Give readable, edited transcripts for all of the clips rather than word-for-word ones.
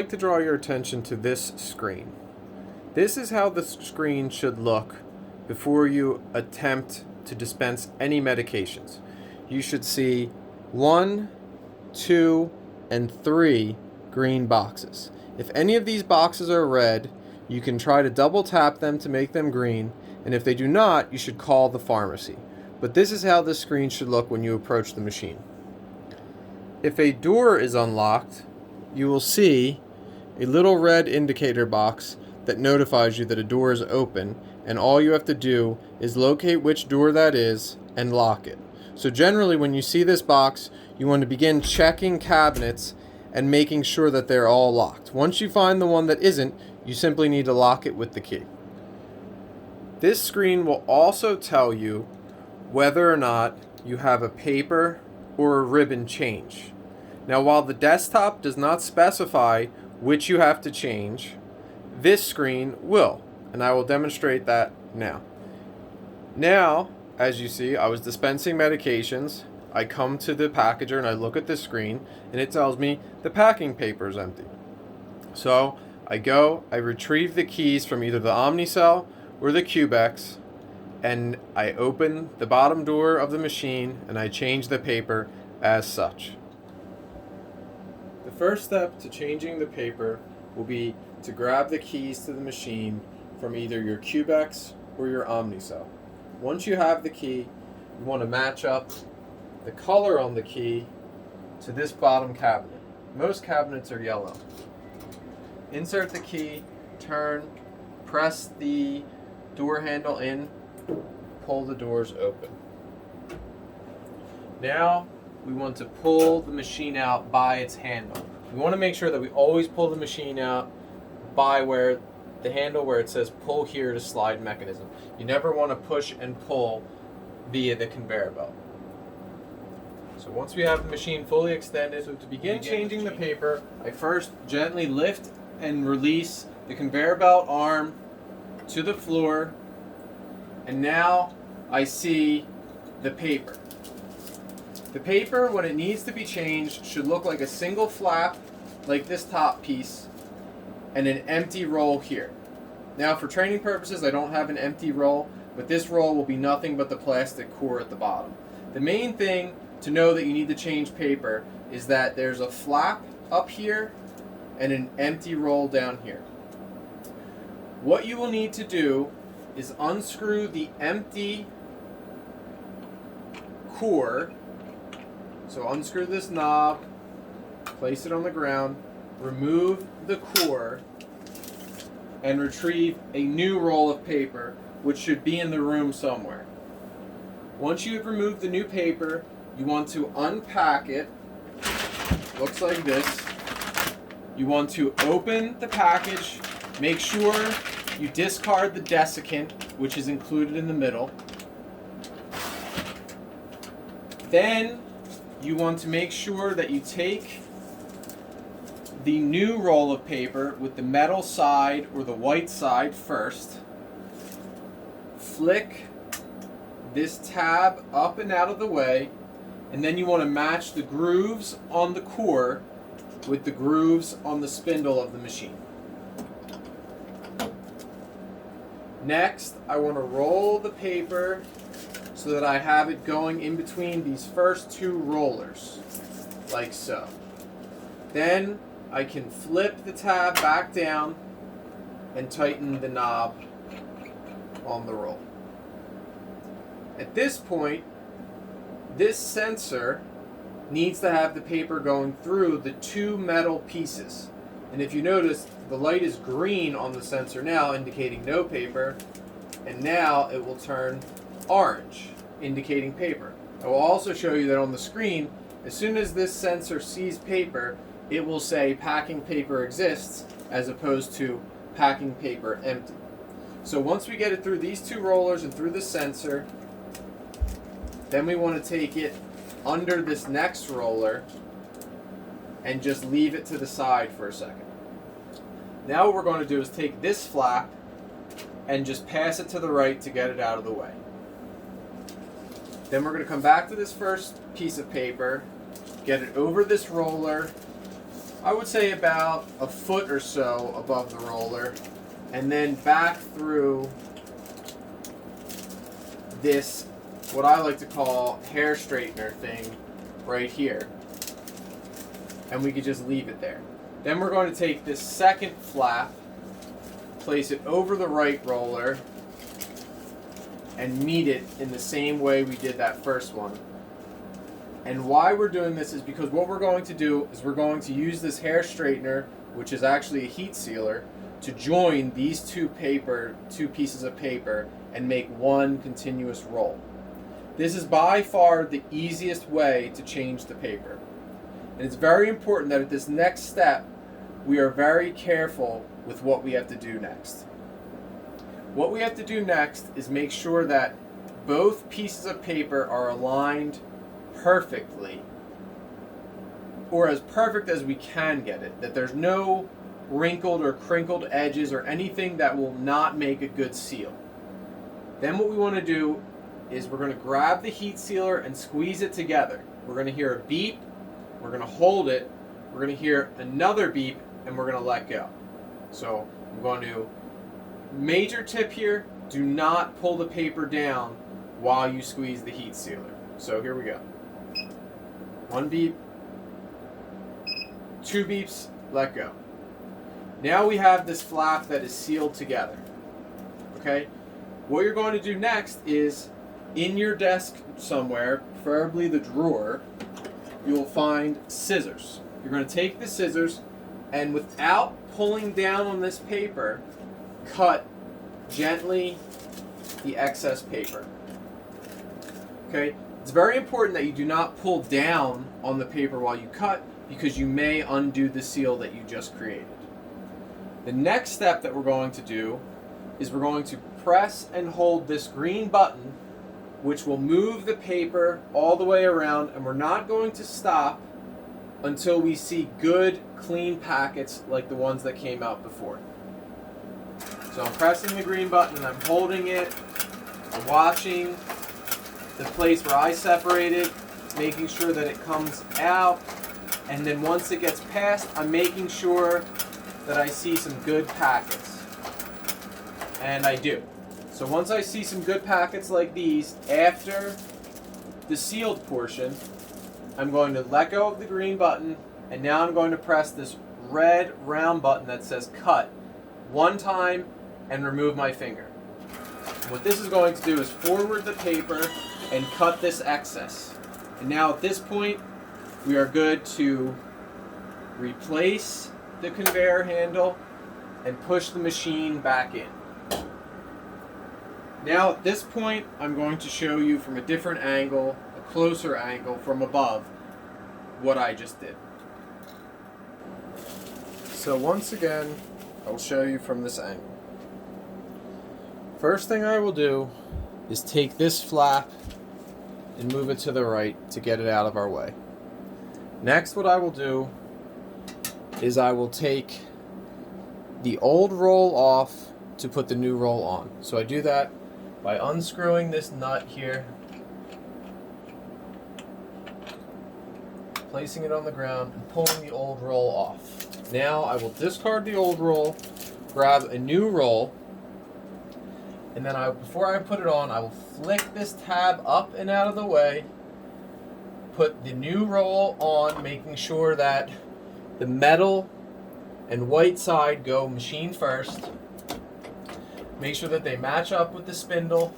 like to draw your attention to this screen. This is how the screen should look before you attempt to dispense any medications. You should see 1, 2, and 3 green boxes. If any of these boxes are red, you can try to double tap them to make them green, and if they do not, you should call the pharmacy. But this is how this screen should look when you approach the machine. If a door is unlocked, you will see a little red indicator box that notifies you that a door is open, and all you have to do is locate which door that is and lock it. So generally when you see this box, you want to begin checking cabinets and making sure that they're all locked. Once you find the one that isn't, you simply need to lock it with the key. This screen will also tell you whether or not you have a paper or a ribbon change. Now, while the desktop does not specify which you have to change, this screen will, and I will demonstrate that now. Now, as you see, I was dispensing medications. I come to the packager and I look at the screen and it tells me the packing paper is empty. So I go, I retrieve the keys from either the Omnicell or the Cubex, and I open the bottom door of the machine and I change the paper as such. The first step to changing the paper will be to grab the keys to the machine from either your Cubex or your Omnicell. Once you have the key, you want to match up the color on the key to this bottom cabinet. Most cabinets are yellow. Insert the key, turn, press the door handle in, pull the doors open. Now we want to pull the machine out by its handle. We want to make sure that we always pull the machine out by where the handle where it says pull here to slide mechanism. You never want to push and pull via the conveyor belt. So once we have the machine fully extended, so to begin changing the paper, I first gently lift and release the conveyor belt arm to the floor, and now I see the paper. The paper, when it needs to be changed, should look like a single flap, like this top piece, and an empty roll here. Now for training purposes, I don't have an empty roll, but this roll will be nothing but the plastic core at the bottom. The main thing to know that you need to change paper is that there's a flap up here and an empty roll down here. What you will need to do is unscrew the empty core. So unscrew this knob, place it on the ground, remove the core, and retrieve a new roll of paper, which should be in the room somewhere. Once you have removed the new paper, you want to unpack it. Looks like this. You want to open the package, make sure you discard the desiccant, which is included in the middle. Then you want to make sure that you take the new roll of paper with the metal side or the white side first. Flick this tab up and out of the way, and then you want to match the grooves on the core with the grooves on the spindle of the machine. Next, I want to roll the paper so that I have it going in between these first two rollers, like so. Then I can flip the tab back down and tighten the knob on the roll. At this point, this sensor needs to have the paper going through the two metal pieces. And if you notice, the light is green on the sensor now, indicating no paper, and now it will turn orange, indicating paper. I will also show you that on the screen, as soon as this sensor sees paper, it will say packing paper exists as opposed to packing paper empty. So once we get it through these two rollers and through the sensor, then we want to take it under this next roller and just leave it to the side for a second. Now what we're going to do is take this flap and just pass it to the right to get it out of the way. Then we're going to come back to this first piece of paper, get it over this roller, I would say about a foot or so above the roller, and then back through this, what I like to call hair straightener thing right here. And we could just leave it there. Then we're going to take this second flap, place it over the right roller, and meet it in the same way we did that first one. And why we're doing this is because what we're going to do is we're going to use this hair straightener, which is actually a heat sealer, to join these two pieces of paper and make one continuous roll. This is by far the easiest way to change the paper. And it's very important that at this next step, we are very careful with what we have to do next. What we have to do next is make sure that both pieces of paper are aligned perfectly, or as perfect as we can get it, that there's no wrinkled or crinkled edges or anything that will not make a good seal. Then what we want to do is we're going to grab the heat sealer and squeeze it together. We're going to hear a beep, we're going to hold it, we're going to hear another beep, and we're going to let go. So I'm going to, major tip here, do not pull the paper down while you squeeze the heat sealer. So here we go. One beep, two beeps, let go. Now we have this flap that is sealed together. Okay? What you're going to do next is, in your desk somewhere, preferably the drawer, you will find scissors. You're going to take the scissors and, without pulling down on this paper, cut gently the excess paper. Okay? It's very important that you do not pull down on the paper while you cut, because you may undo the seal that you just created. The next step that we're going to do is we're going to press and hold this green button, which will move the paper all the way around, and we're not going to stop until we see good, clean packets like the ones that came out before. So I'm pressing the green button and I'm holding it. I'm watching the place where I separated, making sure that it comes out, and then once it gets past, I'm making sure that I see some good packets. And I do. So once I see some good packets like these, after the sealed portion, I'm going to let go of the green button, and now I'm going to press this red round button that says cut one time and remove my finger. What this is going to do is forward the paper and cut this excess. And now at this point, we are good to replace the conveyor handle and push the machine back in. Now at this point, I'm going to show you from a different angle, a closer angle from above, what I just did. So once again, I'll show you from this angle. First thing I will do is take this flap and move it to the right to get it out of our way. Next, what I will do is I will take the old roll off to put the new roll on. So I do that by unscrewing this nut here, placing it on the ground, and pulling the old roll off. Now I will discard the old roll, grab a new roll, and then before I put it on, I will flick this tab up and out of the way, put the new roll on, making sure that the metal and white side go machine first. Make sure that they match up with the spindle,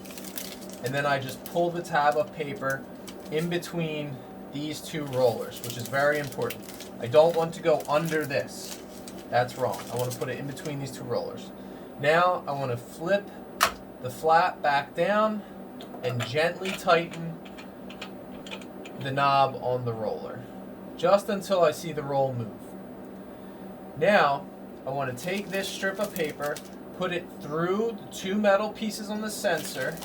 and then I just pull the tab of paper in between these two rollers, which is very important. I don't want to go under this. That's wrong. I want to put it in between these two rollers. Now I want to flip the flap back down and gently tighten the knob on the roller, just until I see the roll move. Now I want to take this strip of paper, put it through the two metal pieces on the sensor,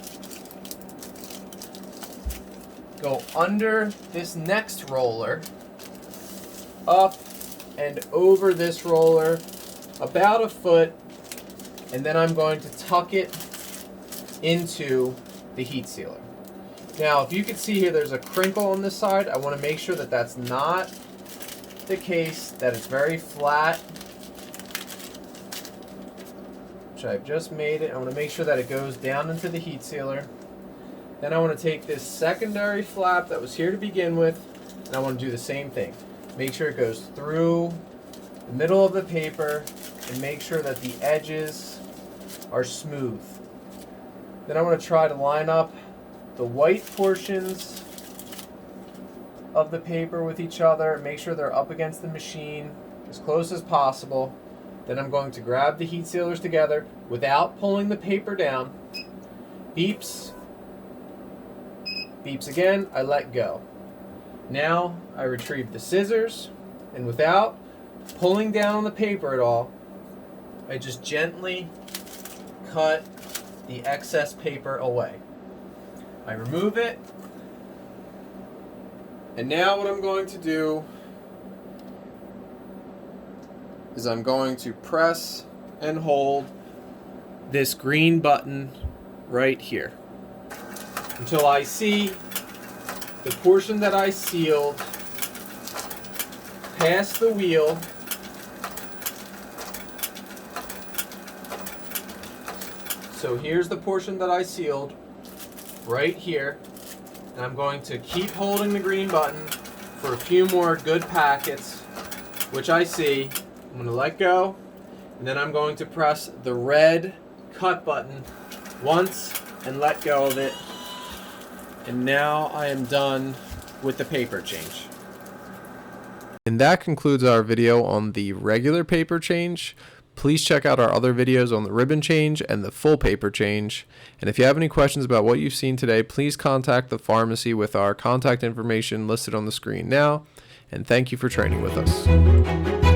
go under this next roller, up and over this roller about a foot, and then I'm going to tuck it into the heat sealer. Now, if you can see here, there's a crinkle on this side. I want to make sure that that's not the case that it's very flat, which I've just made it. I want to make sure that it goes down into the heat sealer. Then I want to take this secondary flap that was here to begin with, and I want to do the same thing. Make sure it goes through the middle of the paper and make sure that the edges are smooth. Then I want to try to line up the white portions of the paper with each other and make sure they're up against the machine as close as possible. Then I'm going to grab the heat sealers together without pulling the paper down. Beeps. Beeps again, I let go. Now I retrieve the scissors, and without pulling down on the paper at all, I just gently cut the excess paper away. I remove it, and now what I'm going to do is I'm going to press and hold this green button right here until I see the portion that I sealed past the wheel So here's the portion that I sealed right here, and I'm going to keep holding the green button for a few more good packets, which I see. I'm going to let go, and then I'm going to press the red cut button once and let go of it. And now I am done with the paper change. And that concludes our video on the regular paper change. Please check out our other videos on the ribbon change and the full paper change. And if you have any questions about what you've seen today, please contact the pharmacy with our contact information listed on the screen now. And thank you for training with us.